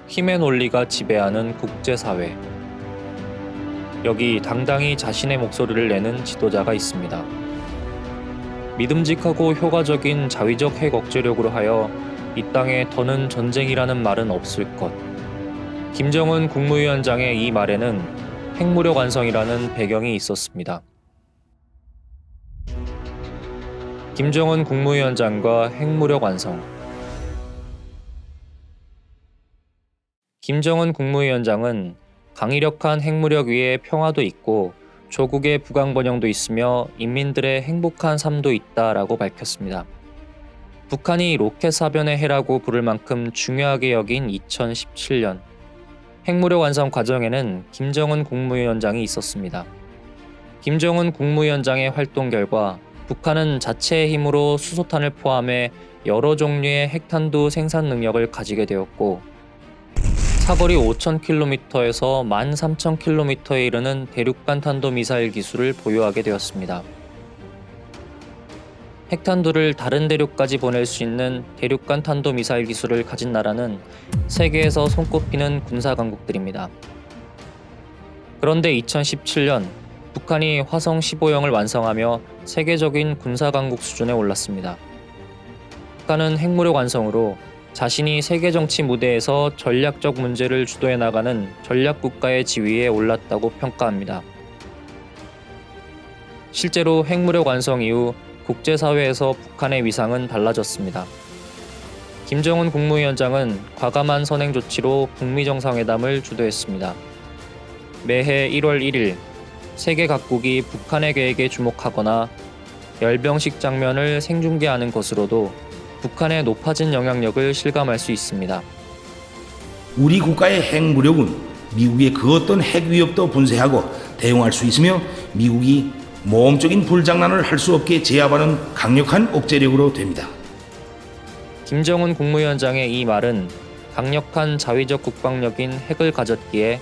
힘의 논리가 지배하는 국제사회. 여기 당당히 자신의 목소리를 내는 지도자가 있습니다. 믿음직하고 효과적인 자위적 핵 억제력으로 하여 이 땅에 더는 전쟁이라는 말은 없을 것. 김정은 국무위원장의 이 말에는 핵무력 완성이라는 배경이 있었습니다. 김정은 국무위원장과 핵무력 완성. 김정은 국무위원장은 강력한 핵무력 위에 평화도 있고 조국의 부강번영도 있으며 인민들의 행복한 삶도 있다라고 밝혔습니다. 북한이 로켓 사변의 해라고 부를 만큼 중요하게 여긴 2017년 핵무력 완성 과정에는 김정은 국무위원장이 있었습니다. 김정은 국무위원장의 활동 결과 북한은 자체의 힘으로 수소탄을 포함해 여러 종류의 핵탄두 생산 능력을 가지게 되었고 사거리 5,000km에서 13,000km에 이르는 대륙간 탄도미사일 기술을 보유하게 되었습니다. 핵탄두를 다른 대륙까지 보낼 수 있는 대륙간 탄도미사일 기술을 가진 나라는 세계에서 손꼽히는 군사강국들입니다. 그런데 2017년 북한이 화성 15형을 완성하며 세계적인 군사강국 수준에 올랐습니다. 북한은 핵무력 완성으로 자신이 세계 정치 무대에서 전략적 문제를 주도해 나가는 전략국가의 지위에 올랐다고 평가합니다. 실제로 핵무력 완성 이후 국제사회에서 북한의 위상은 달라졌습니다. 김정은 국무위원장은 과감한 선행 조치로 북미 정상회담을 주도했습니다. 매해 1월 1일 세계 각국이 북한의 계획에 주목하거나 열병식 장면을 생중계하는 것으로도 북한의 높아진 영향력을 실감할 수 있습니다. 우리 국가의 핵무력은 미국의 그 어떤 핵 위협도 분쇄하고 대응할 수 있으며 미국이 모험적인 불장난을 할 수 없게 제압하는 강력한 억제력으로 됩니다. 김정은 국무위원장의 이 말은 강력한 자위적 국방력인 핵을 가졌기에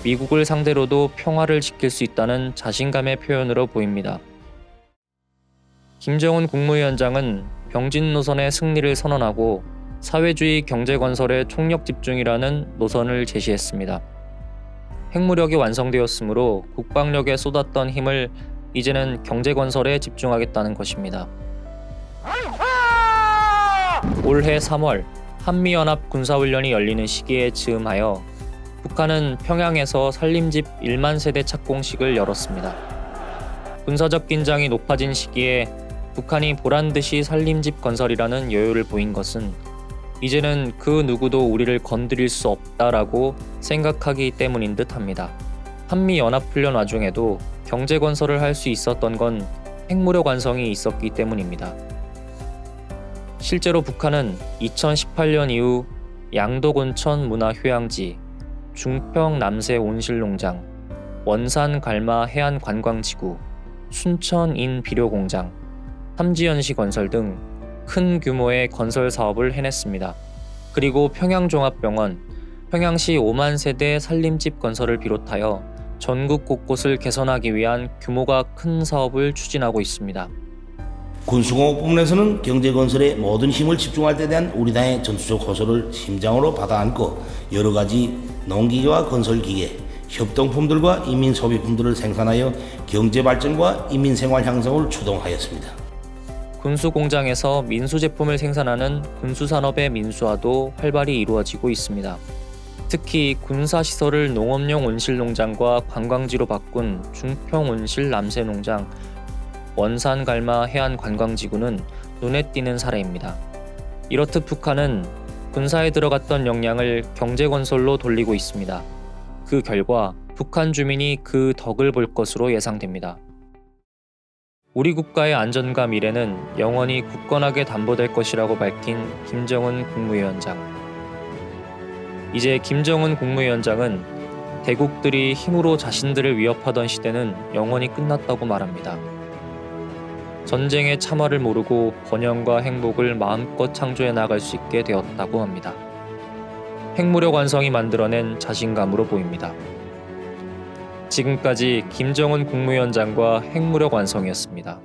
미국을 상대로도 평화를 지킬 수 있다는 자신감의 표현으로 보입니다. 김정은 국무위원장은 병진 노선의 승리를 선언하고 사회주의 경제 건설에 총력 집중이라는 노선을 제시했습니다. 핵무력이 완성되었으므로 국방력에 쏟았던 힘을 이제는 경제 건설에 집중하겠다는 것입니다. 올해 3월 한미연합 군사훈련이 열리는 시기에 즈음하여 북한은 평양에서 산림집 1만 세대 착공식을 열었습니다. 군사적 긴장이 높아진 시기에 북한이 보란듯이 산림집 건설이라는 여유를 보인 것은 이제는 그 누구도 우리를 건드릴 수 없다라고 생각하기 때문인 듯합니다. 한미연합훈련 와중에도 경제 건설을 할 수 있었던 건 핵무력 완성이 있었기 때문입니다. 실제로 북한은 2018년 이후 양도곤천 문화휴양지, 중평 남새 온실농장, 원산 갈마 해안관광지구, 순천 인비료공장, 삼지연시 건설 등 큰 규모의 건설 사업을 해냈습니다. 그리고 평양종합병원, 평양시 5만 세대 산림집 건설을 비롯하여 전국 곳곳을 개선하기 위한 규모가 큰 사업을 추진하고 있습니다. 군수공업 부문에서는 경제건설에 모든 힘을 집중할 때 대한 우리 당의 전투적 호소를 심장으로 받아안고 여러 가지 농기계와 건설기계, 협동품들과 인민소비품들을 생산하여 경제발전과 인민생활 향상을 추동하였습니다. 군수공장에서 민수제품을 생산하는 군수산업의 민수화도 활발히 이루어지고 있습니다. 특히 군사시설을 농업용 온실농장과 관광지로 바꾼 중평온실 남새농장, 원산갈마 해안관광지구는 눈에 띄는 사례입니다. 이렇듯 북한은 군사에 들어갔던 역량을 경제건설로 돌리고 있습니다. 그 결과 북한 주민이 그 덕을 볼 것으로 예상됩니다. 우리 국가의 안전과 미래는 영원히 굳건하게 담보될 것이라고 밝힌 김정은 국무위원장. 이제 김정은 국무위원장은 대국들이 힘으로 자신들을 위협하던 시대는 영원히 끝났다고 말합니다. 전쟁의 참화를 모르고 번영과 행복을 마음껏 창조해 나갈 수 있게 되었다고 합니다. 핵무력 완성이 만들어낸 자신감으로 보입니다. 지금까지 김정은 국무위원장과 핵무력 완성이었습니다.